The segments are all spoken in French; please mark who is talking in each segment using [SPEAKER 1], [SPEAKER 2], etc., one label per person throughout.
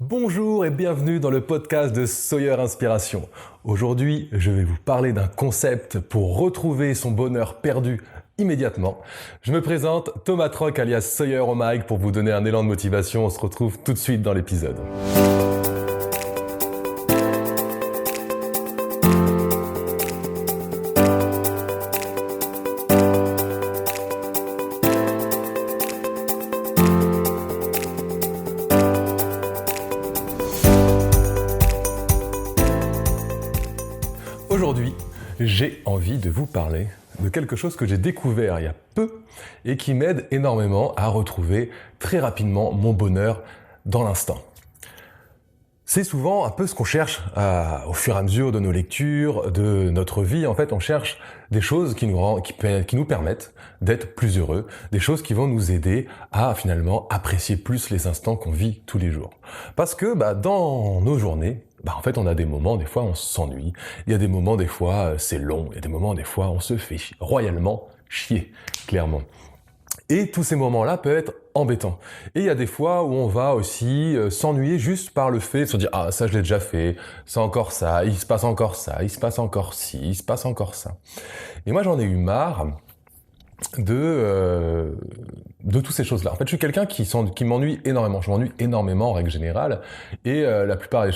[SPEAKER 1] Bonjour et bienvenue dans le podcast de Sawyer Inspiration. Aujourd'hui, je vais vous parler d'un concept pour retrouver son bonheur perdu immédiatement. Je me présente, Thomas Troc alias Sawyer au mic pour vous donner un élan de motivation. On se retrouve tout de suite dans l'épisode. Aujourd'hui, j'ai envie de vous parler de quelque chose que j'ai découvert il y a peu et qui m'aide énormément à retrouver très rapidement mon bonheur dans l'instant. C'est souvent un peu ce qu'on cherche au fur et à mesure de nos lectures, de notre vie. En fait, on cherche des choses qui nous permettent d'être plus heureux, des choses qui vont nous aider à finalement apprécier plus les instants qu'on vit tous les jours. Parce que dans nos journées, en fait, on a des moments, des fois, on s'ennuie. Il y a des moments, des fois, c'est long. Il y a des moments, des fois, on se fait royalement chier, clairement. Et tous ces moments-là peuvent être embêtants. Et il y a des fois où on va aussi s'ennuyer juste par le fait de se dire « Ah, ça, je l'ai déjà fait. C'est encore ça. Il se passe encore ça. Il se passe encore ci. Il se passe encore ça. » Et moi, j'en ai eu marre de toutes ces choses-là. En fait, je suis quelqu'un qui m'ennuie énormément. Je m'ennuie énormément en règle générale. Et la plupart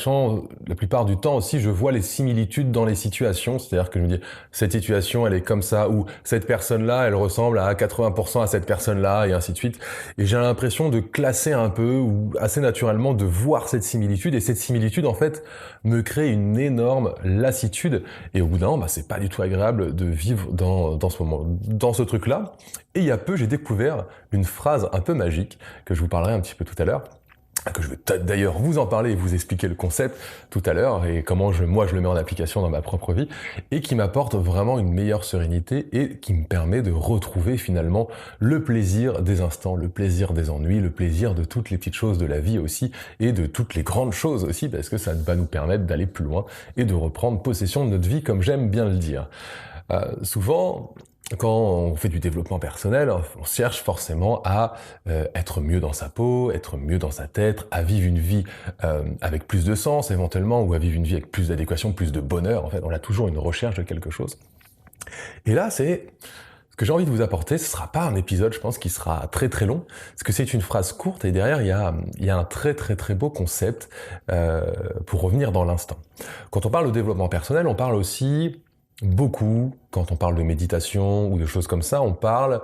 [SPEAKER 1] du temps aussi, je vois les similitudes dans les situations. C'est-à-dire que je me dis, cette situation, elle est comme ça, ou cette personne-là, elle ressemble à 80% à cette personne-là, et ainsi de suite. Et j'ai l'impression de classer un peu, ou assez naturellement, de voir cette similitude. Et cette similitude, en fait, me crée une énorme lassitude. Et au bout d'un moment, c'est pas du tout agréable de vivre dans ce truc-là. Et il y a peu, j'ai découvert une phrase un peu magique que je vous parlerai un petit peu tout à l'heure, que je vais d'ailleurs vous en parler et vous expliquer le concept tout à l'heure et comment moi je le mets en application dans ma propre vie et qui m'apporte vraiment une meilleure sérénité et qui me permet de retrouver finalement le plaisir des instants, le plaisir des ennuis, le plaisir de toutes les petites choses de la vie aussi et de toutes les grandes choses aussi parce que ça va nous permettre d'aller plus loin et de reprendre possession de notre vie comme j'aime bien le dire. Souvent, quand on fait du développement personnel, on cherche forcément à être mieux dans sa peau, être mieux dans sa tête, à vivre une vie avec plus de sens éventuellement, ou à vivre une vie avec plus d'adéquation, plus de bonheur. En fait, on a toujours une recherche de quelque chose. Et là, ce que j'ai envie de vous apporter, ce ne sera pas un épisode, je pense, qui sera très très long, parce que c'est une phrase courte et derrière, il y a un très très très beau concept pour revenir dans l'instant. Quand on parle de développement personnel, on parle aussi beaucoup, quand on parle de méditation ou de choses comme ça, on parle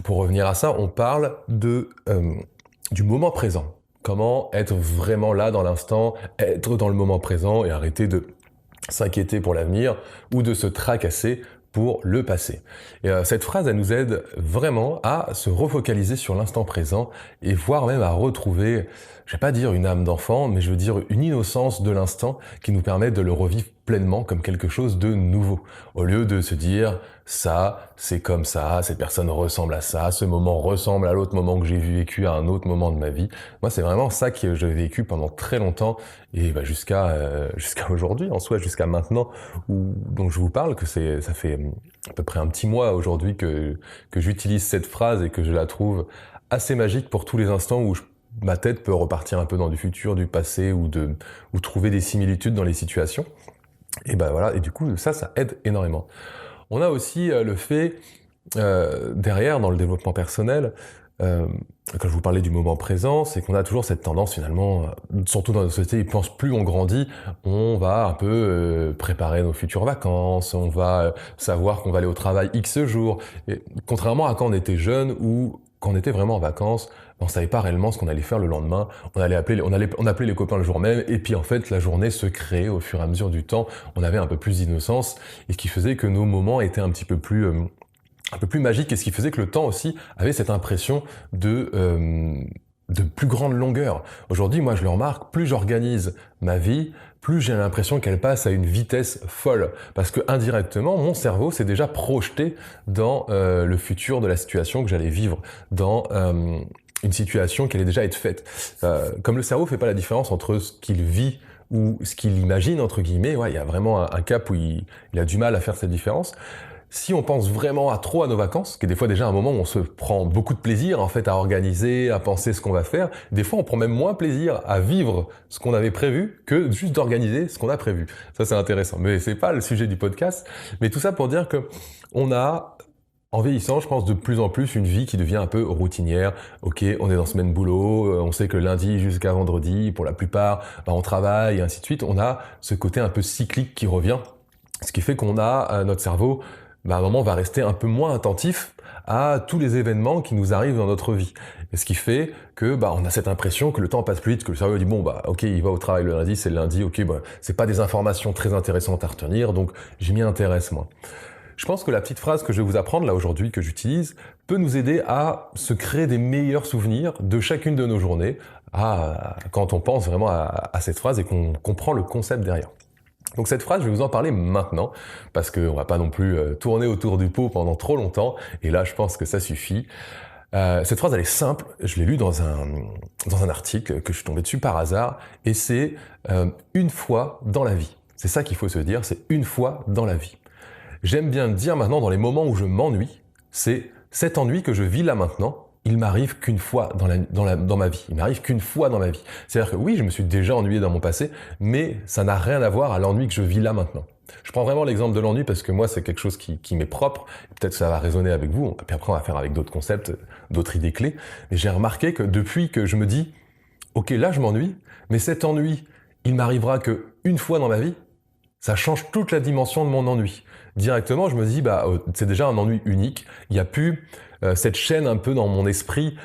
[SPEAKER 1] pour revenir à ça, on parle du moment présent. Comment être vraiment là dans l'instant, être dans le moment présent et arrêter de s'inquiéter pour l'avenir ou de se tracasser pour le passé. Et cette phrase, elle nous aide vraiment à se refocaliser sur l'instant présent et voire même à retrouver, je vais pas dire une âme d'enfant, mais je veux dire une innocence de l'instant qui nous permet de le revivre pleinement comme quelque chose de nouveau. Au lieu de se dire, ça, c'est comme ça, cette personne ressemble à ça, ce moment ressemble à l'autre moment que j'ai vécu à un autre moment de ma vie. Moi, c'est vraiment ça que j'ai vécu pendant très longtemps et jusqu'à aujourd'hui, en soi, jusqu'à maintenant, dont je vous parle, que ça fait à peu près un petit mois aujourd'hui que j'utilise cette phrase et que je la trouve assez magique pour tous les instants où ma tête peut repartir un peu dans du futur, du passé ou trouver des similitudes dans les situations. Et voilà, et du coup, ça aide énormément. On a aussi le fait, derrière, dans le développement personnel, quand je vous parlais du moment présent, c'est qu'on a toujours cette tendance finalement, surtout dans notre société, plus on grandit, on va un peu préparer nos futures vacances, on va savoir qu'on va aller au travail X jours. Et contrairement à quand on était jeune ou quand on était vraiment en vacances, on savait pas réellement ce qu'on allait faire le lendemain. On appelait les copains le jour même, et puis en fait la journée se créait au fur et à mesure du temps. On avait un peu plus d'innocence, et ce qui faisait que nos moments étaient un peu plus magiques, et ce qui faisait que le temps aussi avait cette impression de plus grande longueur. Aujourd'hui, moi je le remarque, plus j'organise ma vie, plus j'ai l'impression qu'elle passe à une vitesse folle. Parce que indirectement, mon cerveau s'est déjà projeté dans le futur de la situation que j'allais vivre, dans une situation qui allait déjà être faite. Comme le cerveau fait pas la différence entre ce qu'il vit ou ce qu'il imagine, entre guillemets, il y a vraiment un cap où il a du mal à faire cette différence. Si on pense vraiment à trop à nos vacances, qui est des fois déjà un moment où on se prend beaucoup de plaisir en fait à organiser, à penser ce qu'on va faire, des fois on prend même moins plaisir à vivre ce qu'on avait prévu que juste d'organiser ce qu'on a prévu. Ça c'est intéressant, mais c'est pas le sujet du podcast. Mais tout ça pour dire que on a en vieillissant, je pense de plus en plus une vie qui devient un peu routinière. Ok, on est dans semaine boulot, on sait que lundi jusqu'à vendredi, pour la plupart, on travaille et ainsi de suite. On a ce côté un peu cyclique qui revient, ce qui fait qu'on a notre cerveau à un moment, on va rester un peu moins attentif à tous les événements qui nous arrivent dans notre vie. Et ce qui fait que on a cette impression que le temps passe plus vite, que le cerveau dit ok, il va au travail le lundi, c'est le lundi, ok, c'est pas des informations très intéressantes à retenir, donc je m'y intéresse moins. Je pense que la petite phrase que je vais vous apprendre là aujourd'hui, que j'utilise, peut nous aider à se créer des meilleurs souvenirs de chacune de nos journées, quand on pense vraiment à cette phrase et qu'on comprend le concept derrière. Donc cette phrase, je vais vous en parler maintenant, parce qu'on va pas non plus tourner autour du pot pendant trop longtemps, et là je pense que ça suffit. Cette phrase, elle est simple, je l'ai lue dans un article que je suis tombé dessus par hasard, et c'est une fois dans la vie. C'est ça qu'il faut se dire, c'est une fois dans la vie. J'aime bien dire maintenant, dans les moments où je m'ennuie, c'est cet ennui que je vis là maintenant, il m'arrive qu'une fois dans ma vie. Il m'arrive qu'une fois dans ma vie. C'est-à-dire que oui, je me suis déjà ennuyé dans mon passé, mais ça n'a rien à voir à l'ennui que je vis là maintenant. Je prends vraiment l'exemple de l'ennui parce que moi, c'est quelque chose qui m'est propre. Peut-être que ça va résonner avec vous. Puis après, on va faire avec d'autres concepts, d'autres idées clés. Mais j'ai remarqué que depuis que je me dis, ok, là, je m'ennuie, mais cet ennui, il m'arrivera qu'une fois dans ma vie, ça change toute la dimension de mon ennui. Directement, je me dis, c'est déjà un ennui unique. Il n'y a plus cette chaîne un peu dans mon esprit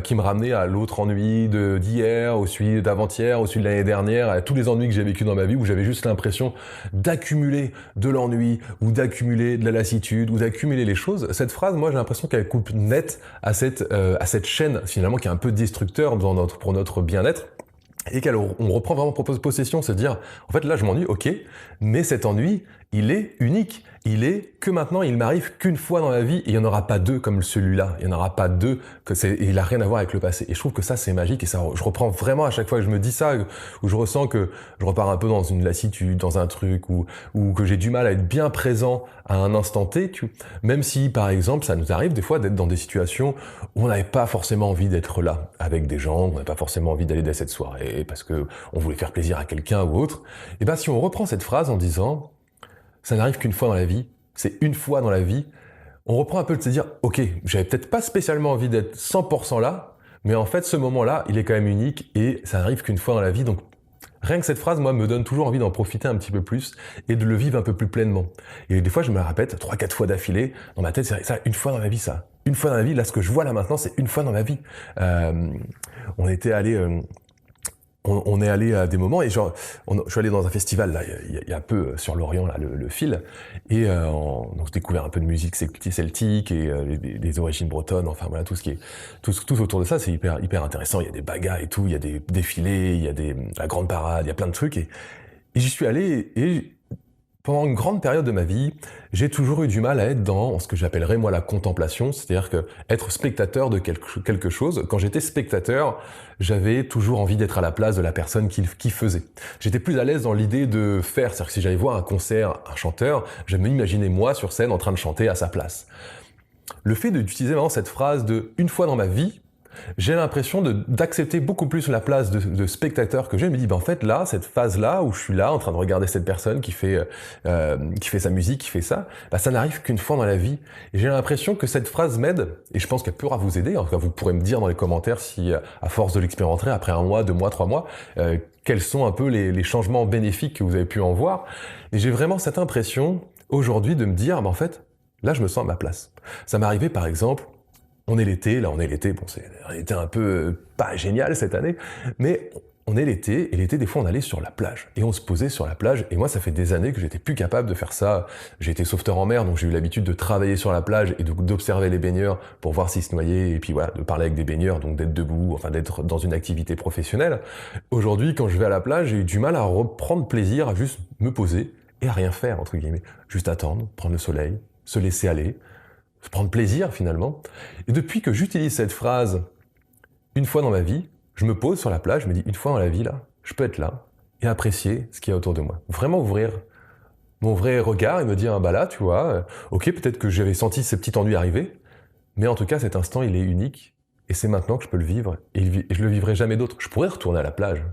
[SPEAKER 1] qui me ramenait à l'autre ennui d'hier, au celui d'avant-hier, au celui de l'année dernière, à tous les ennuis que j'ai vécu dans ma vie où j'avais juste l'impression d'accumuler de l'ennui ou d'accumuler de la lassitude ou d'accumuler les choses. Cette phrase, moi, j'ai l'impression qu'elle coupe net à cette chaîne finalement qui est un peu destructeur pour notre bien-être. Et on reprend vraiment possession, se dire, en fait là je m'ennuie, ok, mais cet ennui, il est unique. Il est que maintenant, il m'arrive qu'une fois dans la vie, et il n'y en aura pas deux comme celui-là. Il n'y en aura pas deux, il n'a rien à voir avec le passé. Et je trouve que ça, c'est magique, et ça, je reprends vraiment à chaque fois que je me dis ça, où je ressens que je repars un peu dans une lassitude, dans un truc, ou que j'ai du mal à être bien présent à un instant T, même si, par exemple, ça nous arrive des fois d'être dans des situations où on n'avait pas forcément envie d'être là, avec des gens, on n'avait pas forcément envie d'aller dans cette soirée, parce que on voulait faire plaisir à quelqu'un ou autre. Et si on reprend cette phrase en disant, ça n'arrive qu'une fois dans la vie, c'est une fois dans la vie, on reprend un peu de se dire, ok, j'avais peut-être pas spécialement envie d'être 100% là, mais en fait ce moment-là, il est quand même unique et ça n'arrive qu'une fois dans la vie, donc rien que cette phrase, moi, me donne toujours envie d'en profiter un petit peu plus et de le vivre un peu plus pleinement. Et des fois, je me la répète 3-4 fois d'affilée, dans ma tête, c'est ça, une fois dans ma vie, ça. Une fois dans la vie, là, ce que je vois là maintenant, c'est une fois dans ma vie. On était allé... On est allé à des moments et je suis allé dans un festival là, il y a peu sur l'Orient là, le fil, et donc j'ai découvert un peu de musique celtique et des origines bretonnes, enfin voilà tout ce qui est tout autour de ça, c'est hyper intéressant. Il y a des bagas et tout, il y a des défilés, il y a la grande parade, il y a plein de trucs et j'y suis allé et pendant une grande période de ma vie, j'ai toujours eu du mal à être dans ce que j'appellerais moi la contemplation, c'est-à-dire que être spectateur de quelque chose. Quand j'étais spectateur, j'avais toujours envie d'être à la place de la personne qui faisait. J'étais plus à l'aise dans l'idée de faire, c'est-à-dire que si j'allais voir un concert, un chanteur, je m'imaginais moi sur scène en train de chanter à sa place. Le fait d'utiliser vraiment cette phrase de « une fois dans ma vie », j'ai l'impression d'accepter beaucoup plus la place de spectateur que j'ai. Je me dis, en fait, là, cette phase-là, où je suis là, en train de regarder cette personne qui fait sa musique, qui fait ça, ça n'arrive qu'une fois dans la vie. Et j'ai l'impression que cette phrase m'aide, et je pense qu'elle pourra vous aider. En tout cas, vous pourrez me dire dans les commentaires si, à force de l'expérimenter, après 1 mois, 2 mois, 3 mois, quels sont un peu les changements bénéfiques que vous avez pu en voir. Et j'ai vraiment cette impression, aujourd'hui, de me dire, en fait, là, je me sens à ma place. Ça m'est arrivé, par exemple, on est l'été, bon, c'est un été un peu pas génial cette année, mais on est l'été, et l'été, des fois, on allait sur la plage, et on se posait sur la plage, et moi, ça fait des années que j'étais plus capable de faire ça. J'ai été sauveteur en mer, donc j'ai eu l'habitude de travailler sur la plage et d'observer les baigneurs pour voir s'ils se noyaient, et puis voilà, de parler avec des baigneurs, donc d'être debout, enfin d'être dans une activité professionnelle. Aujourd'hui, quand je vais à la plage, j'ai eu du mal à reprendre plaisir à juste me poser et à rien faire, entre guillemets. Juste attendre, prendre le soleil, se laisser aller, prendre plaisir finalement. Et depuis que j'utilise cette phrase une fois dans ma vie, je me pose sur la plage, je me dis une fois dans la vie là, je peux être là et apprécier ce qu'il y a autour de moi. Vraiment ouvrir mon vrai regard et me dire, bah là, tu vois, ok, peut-être que j'avais senti ces petits ennuis arriver, mais en tout cas, cet instant, il est unique, et c'est maintenant que je peux le vivre, et je le vivrai jamais d'autre. Je pourrais retourner à la plage,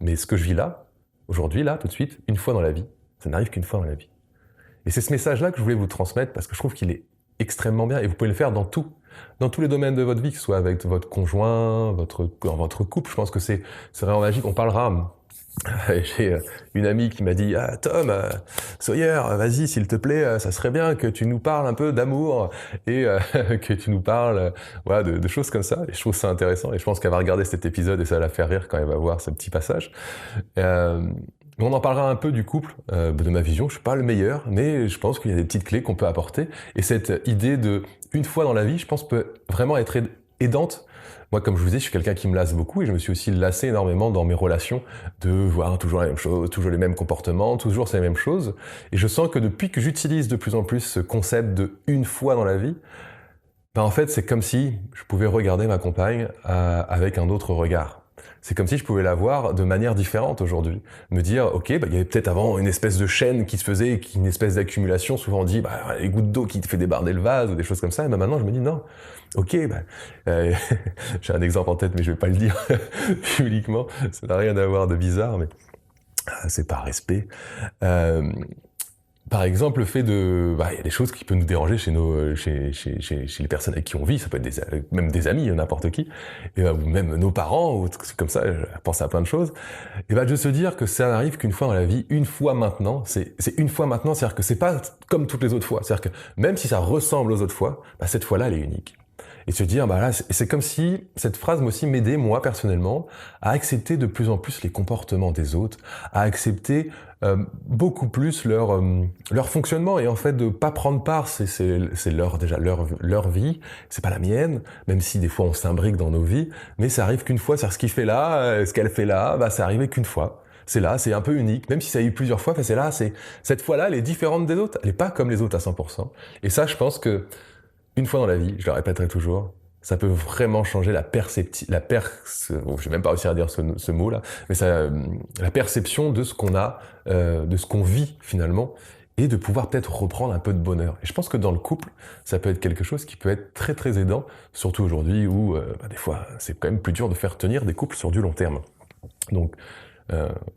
[SPEAKER 1] mais ce que je vis là, aujourd'hui, là, tout de suite, une fois dans la vie, ça n'arrive qu'une fois dans la vie. Et c'est ce message-là que je voulais vous transmettre, parce que je trouve qu'il est extrêmement bien, et vous pouvez le faire dans tous les domaines de votre vie, que ce soit avec votre conjoint, dans votre couple. Je pense que c'est vraiment magique. On parlera. J'ai une amie qui m'a dit, ah Tom, Sawyer, vas-y s'il te plaît, ça serait bien que tu nous parles un peu d'amour et que tu nous parles voilà, de choses comme ça. Et je trouve ça intéressant, et je pense qu'elle va regarder cet épisode et ça va la faire rire quand elle va voir ce petit passage. On en parlera un peu du couple, de ma vision. Je suis pas le meilleur, mais je pense qu'il y a des petites clés qu'on peut apporter. Et cette idée de une fois dans la vie, je pense, peut vraiment être aidante. Moi, comme je vous dis, je suis quelqu'un qui me lasse beaucoup, et je me suis aussi lassé énormément dans mes relations de voir toujours la même chose, toujours les mêmes comportements, toujours ces mêmes choses. Et je sens que depuis que j'utilise de plus en plus ce concept de une fois dans la vie, ben en fait, c'est comme si je pouvais regarder ma compagne avec un autre regard. C'est comme si je pouvais la voir de manière différente aujourd'hui. Me dire, ok, bah, il y avait peut-être avant une espèce de chaîne qui se faisait, une espèce d'accumulation. Souvent on dit, bah, les gouttes d'eau qui te fait déborder le vase ou des choses comme ça. Et ben maintenant je me dis, non, ok, bah, j'ai un exemple en tête, mais je vais pas le dire publiquement. Ça n'a rien à voir de bizarre, mais c'est par respect. Par exemple, le fait de... il y a des choses qui peuvent nous déranger chez les personnes avec qui on vit, ça peut être même des amis, n'importe qui, ou même nos parents, ou comme ça, je pense à plein de choses. Et de se dire que ça n'arrive qu'une fois dans la vie, une fois maintenant, c'est une fois maintenant, c'est-à-dire que c'est pas comme toutes les autres fois. C'est-à-dire que même si ça ressemble aux autres fois, cette fois-là, elle est unique. Et se dire, là, c'est comme si cette phrase m'aussi m'aidait, moi, personnellement, à accepter de plus en plus les comportements des autres, à accepter beaucoup plus leur fonctionnement, et en fait de pas prendre part, c'est leur vie, c'est pas la mienne, même si des fois on s'imbrique dans nos vies, mais ça arrive qu'une fois, c'est ce qu'il fait là, ce qu'elle fait là, ça arrivait qu'une fois. C'est là, c'est un peu unique, même si ça a eu plusieurs fois, c'est là, cette fois-là, elle est différente des autres, elle est pas comme les autres à 100%. Et ça, je pense que une fois dans la vie, je le répéterai toujours, ça peut vraiment changer je vais même pas réussir à dire ce mot-là, mais la perception de ce qu'on a, de ce qu'on vit finalement, et de pouvoir peut-être reprendre un peu de bonheur. Et je pense que dans le couple, ça peut être quelque chose qui peut être très très aidant, surtout aujourd'hui où des fois c'est quand même plus dur de faire tenir des couples sur du long terme. Donc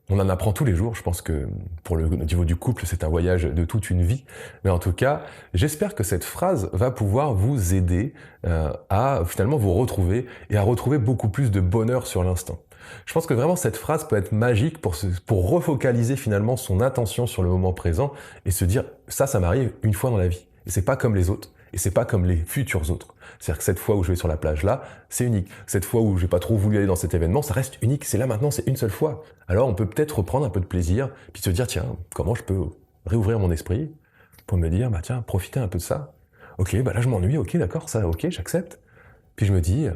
[SPEAKER 1] on en apprend tous les jours. Je pense que pour le niveau du couple, c'est un voyage de toute une vie. Mais en tout cas, j'espère que cette phrase va pouvoir vous aider à finalement vous retrouver et à retrouver beaucoup plus de bonheur sur l'instant. Je pense que vraiment cette phrase peut être magique pour refocaliser finalement son attention sur le moment présent et se dire ça m'arrive une fois dans la vie. Et c'est pas comme les autres. Et c'est pas comme les futurs autres. C'est-à-dire que cette fois où je vais sur la plage là, c'est unique. Cette fois où j'ai pas trop voulu aller dans cet événement, ça reste unique. C'est là maintenant, c'est une seule fois. Alors on peut peut-être reprendre un peu de plaisir, puis se dire tiens, comment je peux réouvrir mon esprit pour me dire tiens, profiter un peu de ça. Ok, là je m'ennuie, ok, d'accord, ça, ok, j'accepte. Puis je me dis,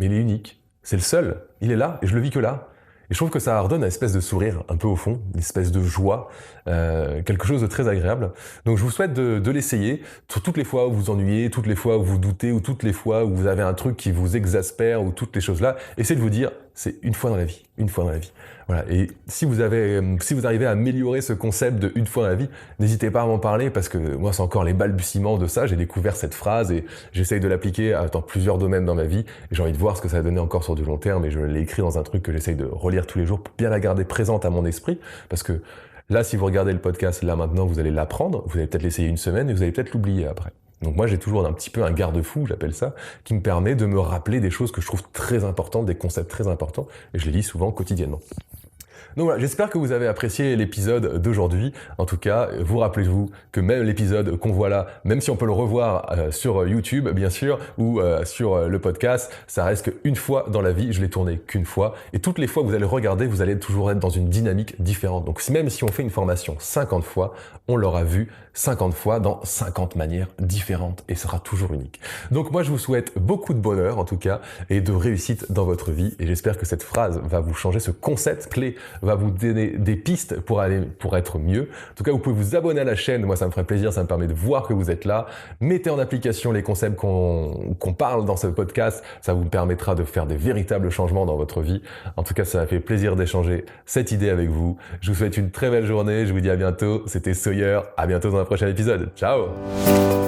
[SPEAKER 1] mais il est unique. C'est le seul. Il est là et je le vis que là. Et je trouve que ça redonne une espèce de sourire un peu au fond, une espèce de joie, quelque chose de très agréable. Donc je vous souhaite de l'essayer. Toutes les fois où vous ennuyez, toutes les fois où vous doutez, ou toutes les fois où vous avez un truc qui vous exaspère, ou toutes les choses là, essayez de vous dire, c'est une fois dans la vie, une fois dans la vie. Voilà. Et si vous arrivez à améliorer ce concept de une fois dans la vie, n'hésitez pas à m'en parler, parce que moi c'est encore les balbutiements de ça. J'ai découvert cette phrase et j'essaye de l'appliquer dans plusieurs domaines dans ma vie. Et j'ai envie de voir ce que ça va donner encore sur du long terme. Et je l'ai écrit dans un truc que j'essaye de relire tous les jours pour bien la garder présente à mon esprit, parce que là, si vous regardez le podcast là maintenant, vous allez l'apprendre, vous allez peut-être l'essayer une semaine et vous allez peut-être l'oublier après. Donc moi, j'ai toujours un petit peu un garde-fou, j'appelle ça, qui me permet de me rappeler des choses que je trouve très importantes, des concepts très importants, et je les lis souvent quotidiennement. Donc voilà, j'espère que vous avez apprécié l'épisode d'aujourd'hui. En tout cas, vous rappelez-vous que même l'épisode qu'on voit là, même si on peut le revoir sur YouTube, bien sûr, ou sur le podcast, ça reste qu'une fois dans la vie, je l'ai tourné qu'une fois. Et toutes les fois que vous allez regarder, vous allez toujours être dans une dynamique différente. Donc même si on fait une formation 50 fois, on l'aura vu 50 fois dans 50 manières différentes et sera toujours unique. Donc moi, je vous souhaite beaucoup de bonheur, en tout cas, et de réussite dans votre vie. Et j'espère que cette phrase va vous changer, ce concept clé va vous donner des pistes pour être mieux. En tout cas, vous pouvez vous abonner à la chaîne. Moi, ça me ferait plaisir. Ça me permet de voir que vous êtes là. Mettez en application les concepts qu'on parle dans ce podcast. Ça vous permettra de faire des véritables changements dans votre vie. En tout cas, ça m'a fait plaisir d'échanger cette idée avec vous. Je vous souhaite une très belle journée. Je vous dis à bientôt. C'était Sawyer. À bientôt dans un prochain épisode. Ciao!